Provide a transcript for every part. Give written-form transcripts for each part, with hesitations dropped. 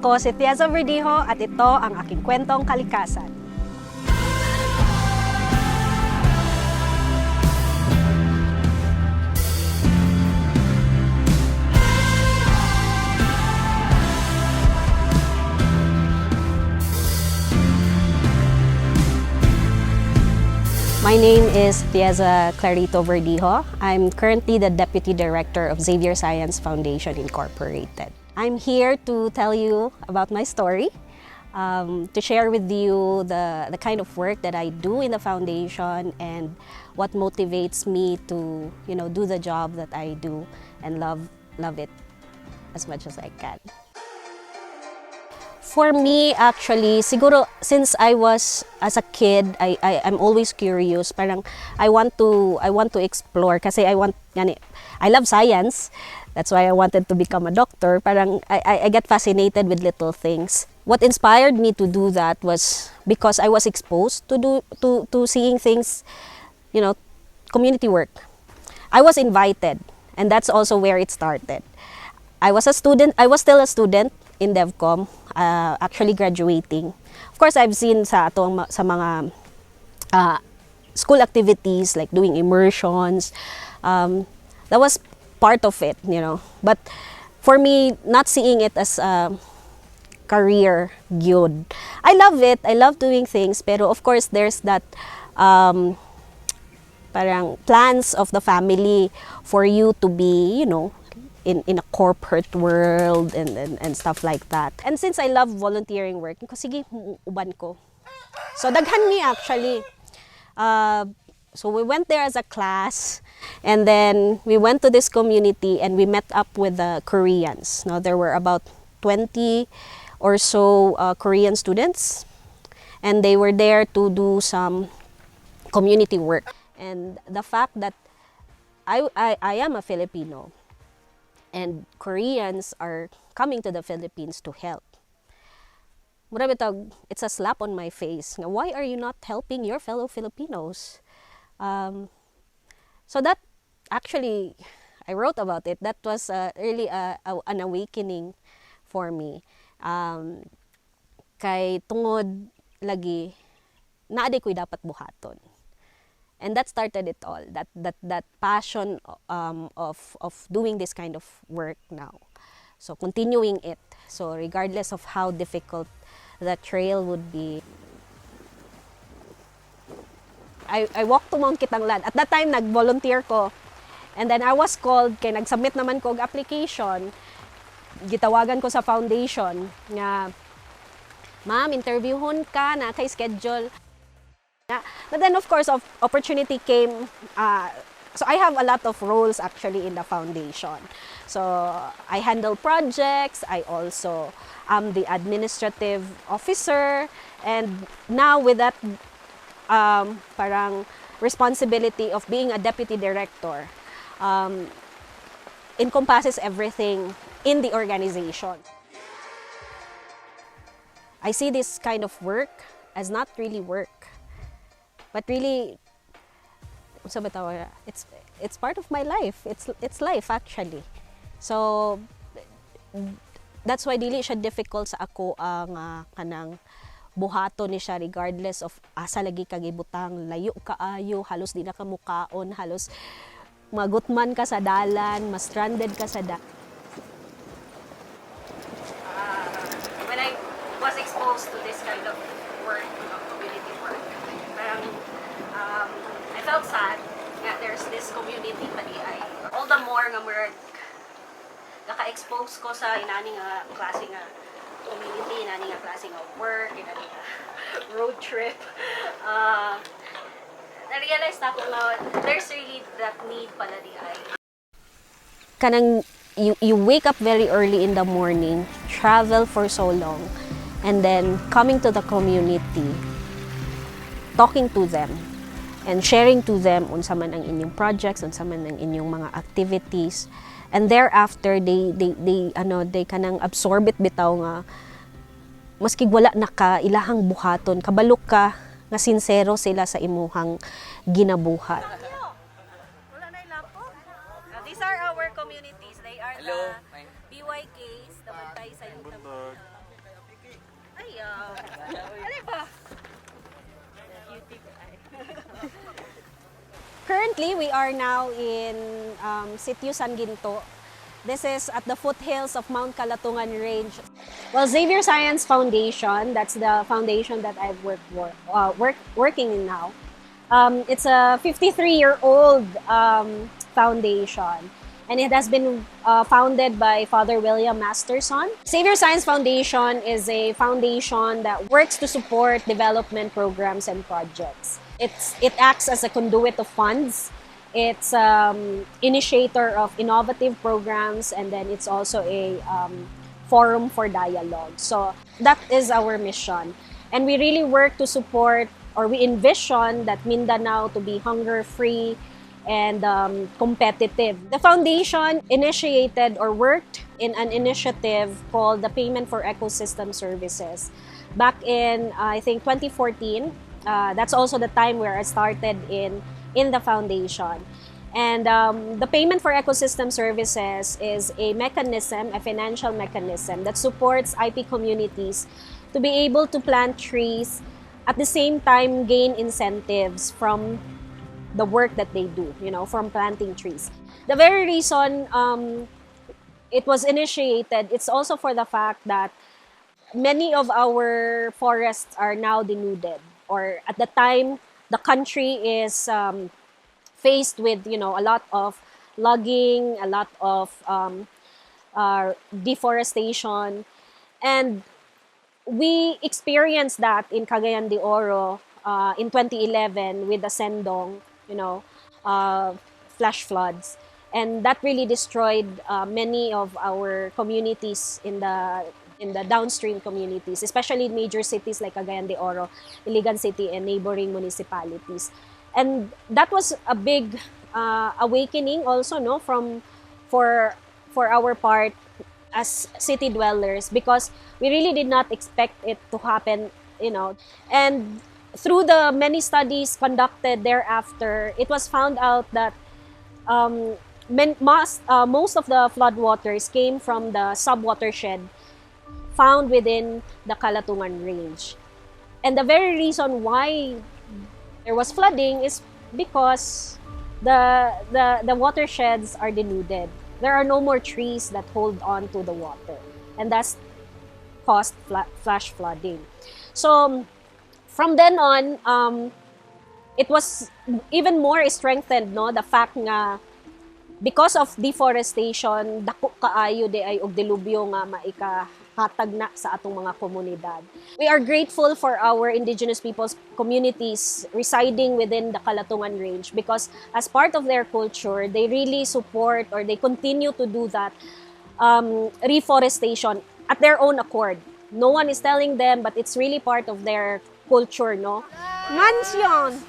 Ako si Thieza Verdijo at ito ang aking kwentong kalikasan. My name is Thieza Verdijo. I'm currently the Deputy Director of Xavier Science Foundation Incorporated. I'm here to tell you about my story, to share with you the kind of work that I do in the foundation and what motivates me to, do the job that I do and love it as much as I can. For me, actually, siguro since I was as a kid, I'm always curious. Parang I want to explore kasi I love science. That's why I wanted to become a doctor. Parang I get fascinated with little things. What inspired me to do that was because I was exposed to seeing things, community work. I was invited, and that's also where it started. I was still a student in DevCom, actually graduating. Of course, I've seen sa mga school activities like doing immersions. That was part of it, But for me, not seeing it as a career good. I love it. I love doing things. Pero of course, there's that parang plans of the family for you to be, in a corporate world and stuff like that. And since I love volunteering work, sige, uban ko. So daghan me actually. So we went there as a class, and then we went to this community and we met up with the Koreans. Now there were about 20 or so Korean students, and they were there to do some community work. And the fact that I am a Filipino, and Koreans are coming to the Philippines to help. It's a slap on my face. Now, why are you not helping your fellow Filipinos? So that actually, I wrote about it. That was really an awakening for me. Kay tungod lagi, naadi ko'y dapat buhaton. And that started it all, that passion of doing this kind of work now. So continuing it. So regardless of how difficult the trail would be. I walked to Mount Kitanglan. At that time, nag-volunteer ko. And then I was called, kay nag-submit naman ko og application. Gitawagan ko sa foundation nga, ma'am, interviewon ka na kay schedule. But then, of course, opportunity came. So I have a lot of roles actually in the foundation. So I handle projects. I also am the administrative officer. And now with that parang responsibility of being a deputy director, encompasses everything in the organization. I see this kind of work as not really work, but really, it's part of my life. It's life actually. So that's why dili siya difficult sa ako ang kanang buhaton ni siya regardless of asa lagi kag ibutang, layo kaayo, halos di na ka mukaon, halos magutman ka sa dalan, ma-stranded ka sa When I was exposed to this kind of work, community work, parang I felt sad nga there's this community pa di ay. All the more nga naka-expose ko sa inani nga klase nga community, inani nga klase nga work, inani nga road trip. Na-realize na ko na there's really that need pala di ay. Kanang you wake up very early in the morning, travel for so long, and then coming to the community, talking to them, and sharing to them unsa man ang inyong projects, unsa man ang inyong mga activities. And thereafter, they kanang absorb it bitaw nga maski wala na ka ilahang buhaton, kabalok ka nga sincero sila sa imuhang ginabuhat. These are our communities. They are the BYKs, the Bantay sa Yutang. Ano ba? Currently, we are now in Sitio San Ginto. This is at the foothills of Mount Kalatungan Range. Well, Xavier Science Foundation, that's the foundation that I've working in now. It's a 53-year-old foundation, and it has been founded by Father William Masterson. Xavier Science Foundation is a foundation that works to support development programs and projects. It acts as a conduit of funds. It's initiator of innovative programs, and then it's also a forum for dialogue. So that is our mission. And we really work to support, or we envision that Mindanao to be hunger-free and competitive. The foundation initiated or worked in an initiative called the Payment for Ecosystem Services back in, I think, 2014. That's also the time where I started in the foundation. And the Payment for Ecosystem Services is a mechanism, a financial mechanism that supports IP communities to be able to plant trees, at the same time gain incentives from the work that they do, from planting trees. The very reason it was initiated, it's also for the fact that many of our forests are now denuded, or at the time, the country is faced with, a lot of logging, a lot of deforestation, and we experienced that in Cagayan de Oro in 2011 with the Sendong, flash floods, and that really destroyed many of our communities in the downstream communities, especially in major cities like Cagayan de Oro, Iligan City, and neighboring municipalities. And that was a big awakening also, for our part as city dwellers, because we really did not expect it to happen, And through the many studies conducted thereafter, it was found out that most of the floodwaters came from the subwatershed found within the Kalatungan range. And the very reason why there was flooding is because the watersheds are denuded. There are no more trees that hold on to the water, and that's caused flash flooding. So from then on, it was even more strengthened, the fact nga because of deforestation, dako kaayo di ay og dilubyo nga maikahatag na sa atong mga komunidad. We are grateful for our Indigenous peoples communities residing within the Kalatungan range, because as part of their culture, they really support, or they continue to do that reforestation at their own accord. No one is telling them, but it's really part of their culture, Mansion!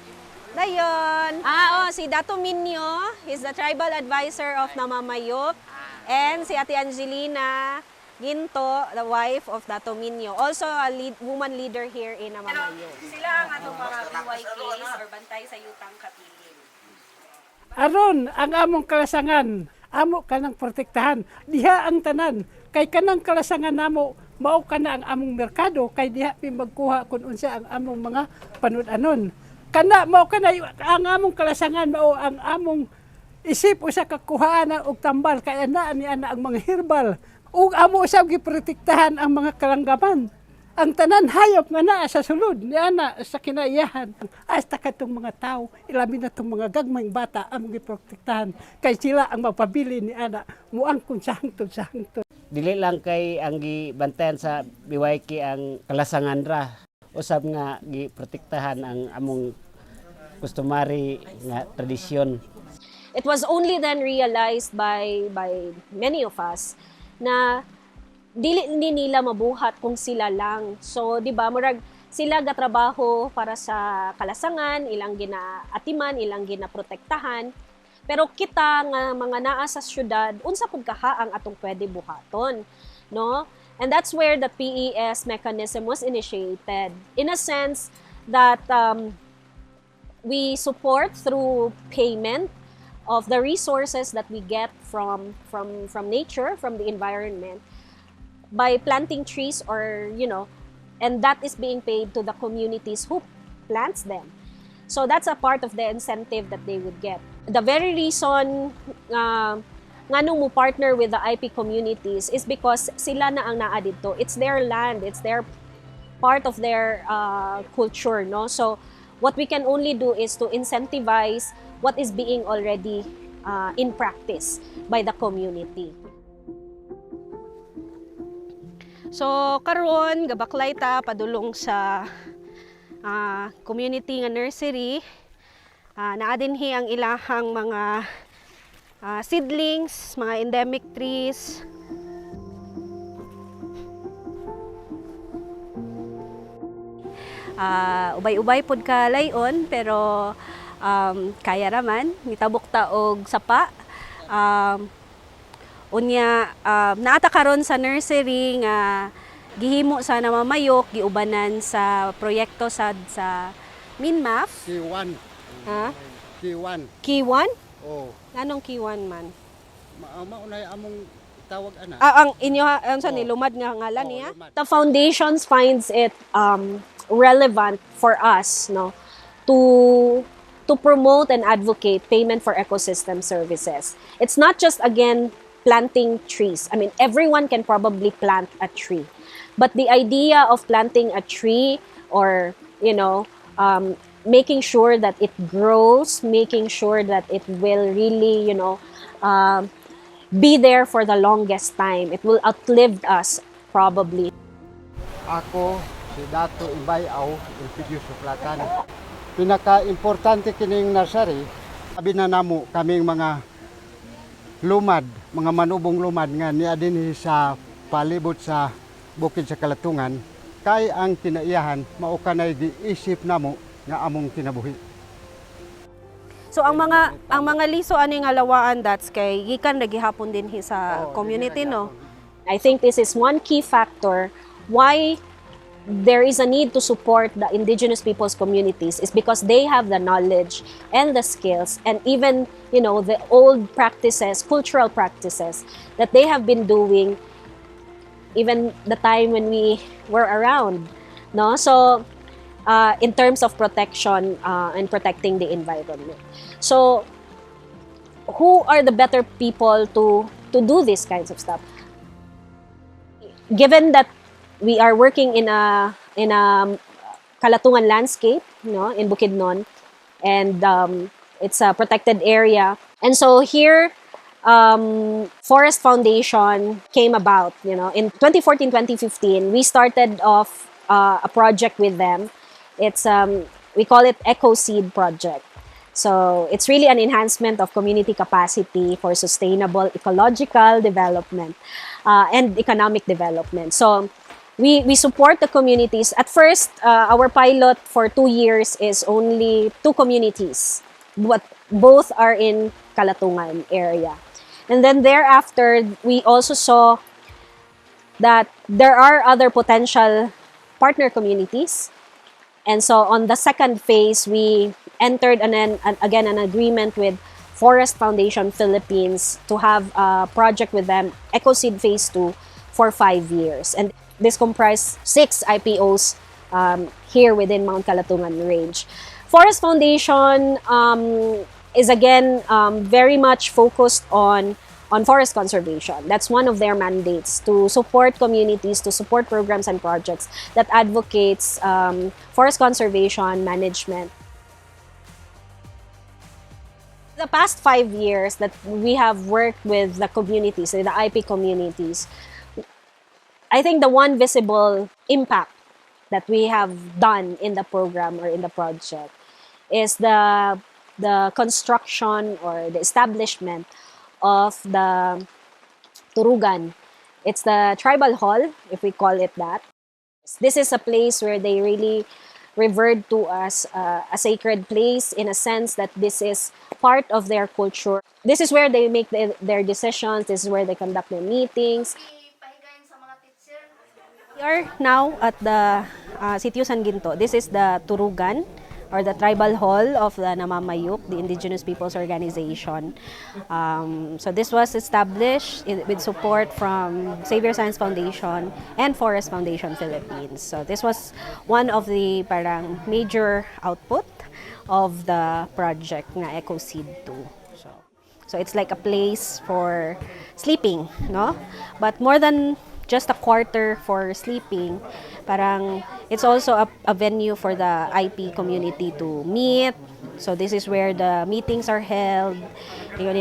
Dayon! Si Dato Minyo, he's the tribal advisor of NAMAMAYUK, and si Ate Angelina Ginto, the wife of Dato Minyo, also a woman leader here in NAMAMAYUK. Sila ang atong mga BYKs or bantay sa Yutang Kabilin. Aron ang among kalasangan, amo kanang protektahan, diha ang tanan, kay kanang kalasangan namo, mao kana ang among merkado, kay diha pi magkuha kun unsa ang among mga panud-anon. Kana mao kana ang among kalasangan, mao ang among isip usa ka kuhaan og tambal, kay ana ang mga herbal, ug amo usab giprotektahan ang mga kalanggaman. Ang tanan hayop nga naa sa sulod ni ana sa kinaiyahan, hasta katong mga tao, ilabi na tong mga gagmayng bata among giprotektahan, kay sila ang magpabili ni ana muangkon sa hangtod sa hangtod. Dili lang kay ang gibantayan sa BYK ang kalasangan ra, usab nga giprotektahan ang among customary nga tradisyon. It was only then realized by many of us na dili nila mabuhat kung sila lang. So, di ba, murag sila gatrabaho para sa kalasangan, ilang ginaatiman, ilang ginaprotektahan. Pero kita nga mga naa sa syudad, unsa pud kaha ang atong pwede buhaton, And that's where the PES mechanism was initiated. In a sense that we support through payment of the resources that we get from nature, from the environment, by planting trees, or and that is being paid to the communities who plants them. So that's a part of the incentive that they would get. The very reason nga nung mo partner with the IP communities is because sila na ang naa dito. It's their land, it's their part of their culture, no? So what we can only do is to incentivize what is being already in practice by the community. So karon gabaklay ta padulong sa community nga nursery. Naa dinhi ang ilahang mga seedlings, mga endemic trees. Ubay-ubay pod ka layon pero kaya raman mitabok ta og sapa. Unya naata karon sa nursery nga gihimo sa NAMAMAYUK, giubanan sa proyekto sa Minmaf. K1. Ha? K1. K1? Oh. Anong K1 man? Maunay among tawag ana. Ang inyo ang sa nilumad nga ngalan niya. Lumad. The foundations finds it relevant for us, no, to promote and advocate payment for ecosystem services. It's not just again planting trees. I mean, everyone can probably plant a tree. But the idea of planting a tree or, making sure that it grows, making sure that it will really, be there for the longest time. It will outlive us, probably. Ako si Dato Ibayaw, Ilpidio Suplatan. Pinaka-importante kining nursery, abi na namo kaming mga lumad, mga manubong lumad nga niya dinhi sa palibot sa bukid sa Kalatungan, kay ang kinaiyahan mao kanay giisip namo nga among kinabuhi. So ang mga liso ani nga lawaan that's kay gikan na gihapon din sa community, no. I think this is one key factor why there is a need to support the indigenous people's communities is because they have the knowledge and the skills and even, the old practices, cultural practices that they have been doing even the time when we were around, no? So in terms of protection and protecting the environment. So who are the better people to do these kinds of stuff? Given that we are working in a Kalatungan landscape, in Bukidnon, and it's a protected area. And so here, Forest Foundation came about. In 2014-2015, we started off a project with them. It's we call it Eco Seed Project. So it's really an enhancement of community capacity for sustainable ecological development and economic development. So we support the communities. At first, our pilot for 2 years is only 2 communities, but both are in Kalatungan area. And then thereafter, we also saw that there are other potential partner communities. And so on the second phase, we entered an agreement with Forest Foundation Philippines to have a project with them, EcoSeed Phase 2, for 5 years. And this comprised 6 IPOs here within Mount Kalatungan Range. Forest Foundation is again very much focused on forest conservation. That's one of their mandates, to support communities, to support programs and projects that advocates forest conservation management. The past 5 years that we have worked with the communities, the IP communities, I think the one visible impact that we have done in the program or in the project is the construction or the establishment of the Turugan. It's the tribal hall, if we call it that. This is a place where they really revered to us a sacred place, in a sense that this is part of their culture. This is where they make their decisions. This is where they conduct their meetings. We are now at the Sitio San Ginto. This is the Turugan or the tribal hall of the NAMAMAYUK, the Indigenous Peoples Organization. So this was established with support from Xavier Science Foundation and Forest Foundation Philippines. So this was one of the parang major output of the project nga EcoSeed 2. So it's like a place for sleeping, no? But more than just a quarter for sleeping, parang it's also a venue for the IP community to meet. So this is where the meetings are held. Yun,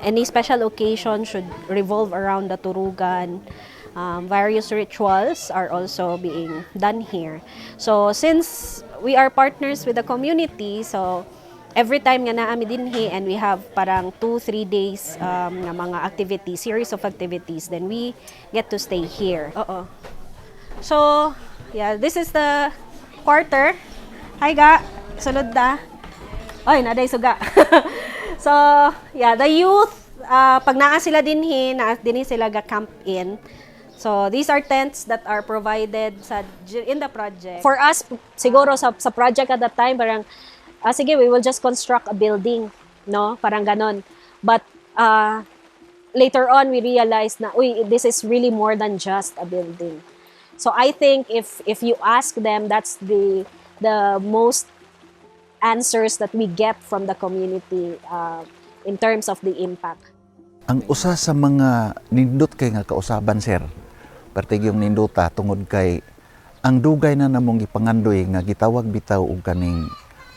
any special occasion should revolve around the turugan. Various rituals are also being done here. So since we are partners with the community, so every time nga naami dinhi and we have parang 2-3 days nga mga activities, series of activities, then we get to stay here. So, yeah, this is the quarter. Hi ga, sulod da. Oy, naday suga. So, yeah, the youth, pag naa sila dinhi sila ga-camp in. So, these are tents that are provided in the project. For us, siguro sa project at that time, parang sige, we will just construct a building, no? Parang ganon. But later on, we realized na, this is really more than just a building. So I think if you ask them, that's the most answers that we get from the community in terms of the impact. Ang usa sa mga nindot kay nga kausaban, sir, partigyong ninduta tungod kay ang dugay na namong ipangandoy nga gitawag bitaw og kaning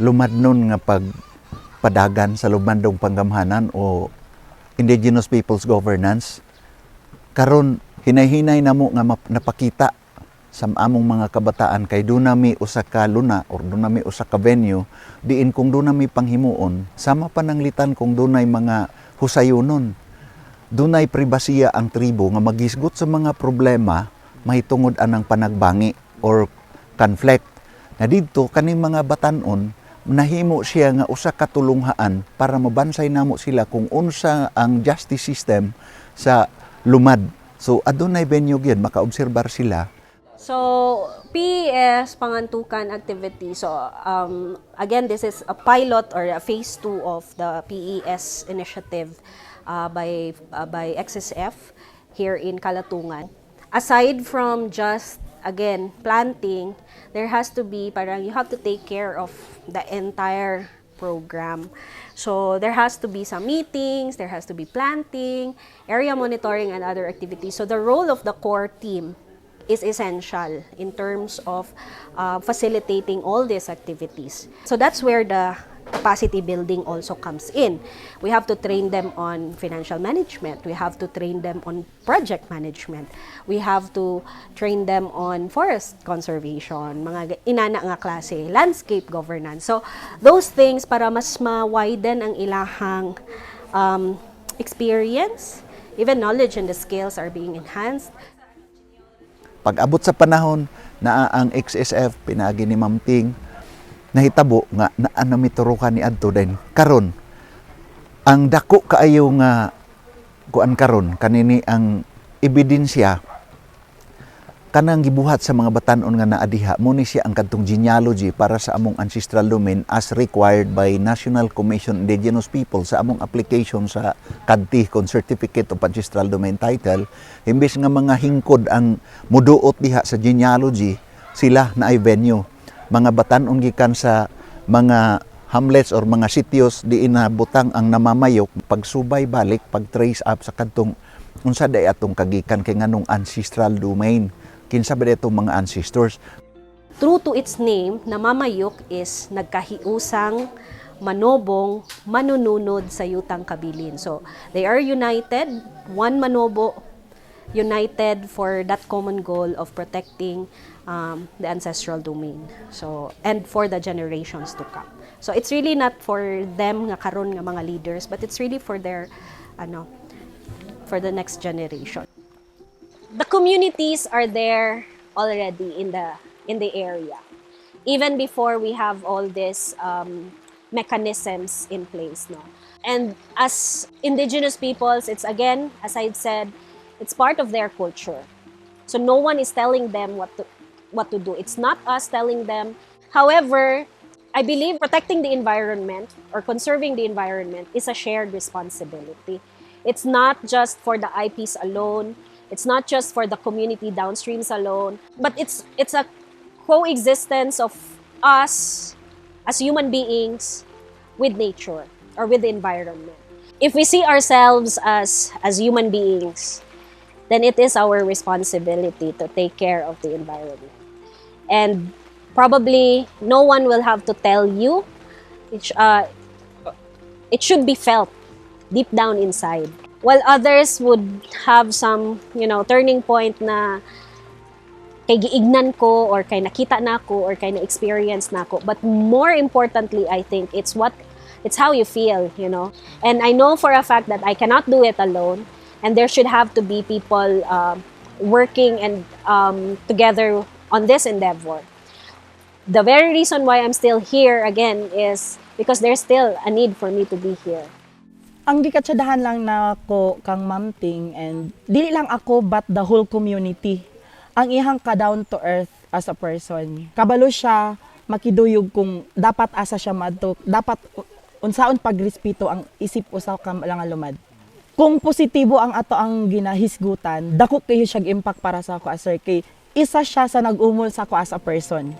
lumadnon nga pagpadagan sa lumandong panggamhanan o Indigenous Peoples Governance. Karon hinay-hinay namo nga napakita sa among mga kabataan kay dunami usa ka luna or dunami usa ka venue diin kung dunami panghimuon sama pananglitan kung dunay mga husayonon. Dunay pribasiya ang tribo nga magisgot sa mga problema mahitungod anang panagbangi or conflict. Na didto kaning mga batanon nahimo siya nga usa ka tulunghaan para mabansay namo sila kung unsa ang justice system sa lumad. So adunay venue gyud makaobserbar sila. So PES Pangantucan activity. So again, this is a pilot or a phase 2 of the PES initiative by XSF here in Kalatungan. Aside from just again, planting, there has to be, parang you have to take care of the entire program. So there has to be some meetings, there has to be planting, area monitoring, and other activities. So the role of the core team is essential in terms of facilitating all these activities. So that's where the capacity building also comes in. We have to train them on financial management. We have to train them on project management. We have to train them on forest conservation, mga inana nga klase, landscape governance. So those things para mas ma-widen ang ilahang experience, even knowledge and the skills are being enhanced. Pag-abot sa panahon na ang XSF pinagi ni Ma'am Ting nahitabo nga naa miturukan ni adto din karon ang dako kaayo nga kuan karon kanini ang ebidensya kanang gibuhat sa mga batan-on nga naa diha mo ni siya ang kadtong genealogy para sa among ancestral domain as required by National Commission Indigenous People sa among application sa kadti kon Certificate of Ancestral Domain Title. Imbes nga mga hingkod ang muduot diha sa genealogy, sila na ay venue mga batan-on gikan sa mga hamlets or mga sityos di inabutang ang namamayok pagsubay balik pag trace up sa kadtong unsa day atong kagikan kay nganong ancestral domain kinsa ba itong mga ancestors. True to its name, NAMAMAYUK is Nagkahiusang Manobong Manununod sa Yutang Kabilin. So, they are united, one Manobo united for that common goal of protecting the ancestral domain. So, and for the generations to come. So, it's really not for them nga karon nga mga leaders, but it's really for their for the next generation. The communities are there already in the area, even before we have all these mechanisms in place. No? And as Indigenous peoples, it's again, as I said, it's part of their culture. So no one is telling them what to do. It's not us telling them. However, I believe protecting the environment or conserving the environment is a shared responsibility. It's not just for the IPs alone. It's not just for the community downstreams alone, but it's a coexistence of us as human beings with nature or with the environment. If we see ourselves as human beings, then it is our responsibility to take care of the environment. And probably no one will have to tell you. It should be felt deep down inside. While others would have some, turning point na kay giignan ko or kay nakita na ako or kay na-experience na ako. But more importantly, I think it's how you feel, And I know for a fact that I cannot do it alone, and there should have to be people working and together on this endeavor. The very reason why I'm still here again is because there's still a need for me to be here. Ang gikatsadahan lang na ko kang mamting, and dili lang ako but the whole community. Ang ihang ka down to earth as a person. Kabalo siya makiduyog kung dapat asa siya madto, dapat unsaon pagrespeto ang isip usaw ka lang lumad. Kung positibo ang ato ang ginahisgutan, dako kayo siya impact para sa ako as sir, kay isa siya sa nag-umol sa ako as a person.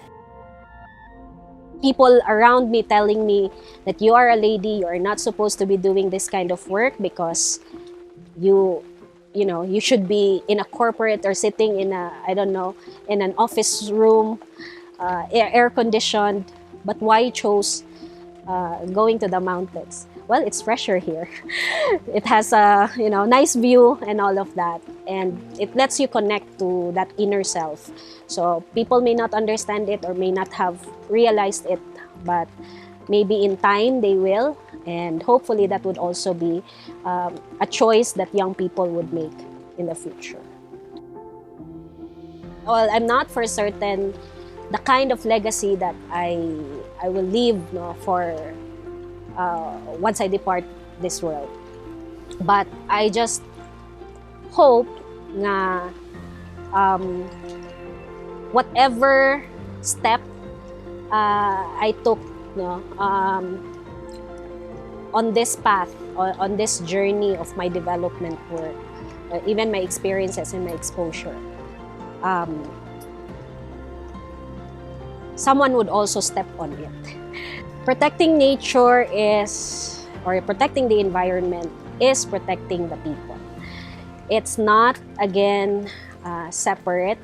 People around me telling me that you are a lady, you are not supposed to be doing this kind of work because you should be in a corporate or sitting in in an office room, air conditioned. But why you chose going to the mountains? Well, it's fresher here. It has a nice view and all of that, and it lets you connect to that inner self. So people may not understand it or may not have realized it, but maybe in time they will, and hopefully that would also be a choice that young people would make in the future. Well, I'm not for certain the kind of legacy that I will leave for once I depart this world. But I just hope na whatever step I took on this path, on this journey of my development work, even my experiences and my exposure, someone would also step on it. Protecting nature protecting the environment is protecting the people. It's not, again, separate.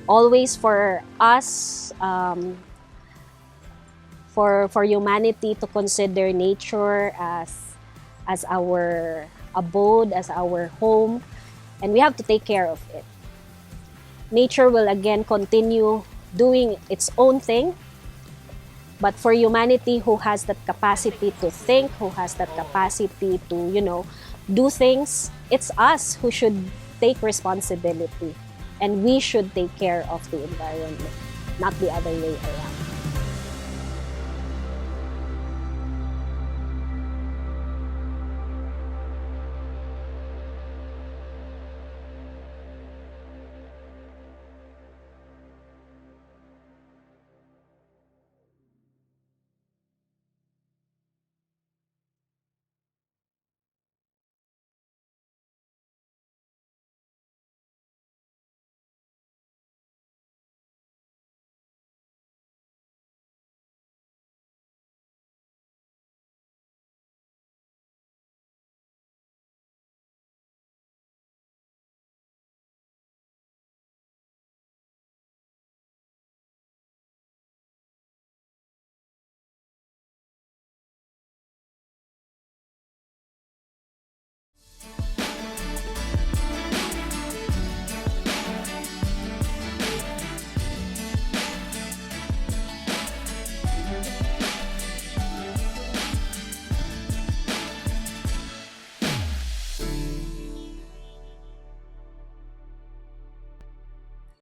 Always for us, for humanity to consider nature as our abode, as our home, and we have to take care of it. Nature will again continue doing its own thing, but for humanity who has that capacity to think, who has that capacity to, do things, it's us who should take responsibility, and we should take care of the environment, not the other way around.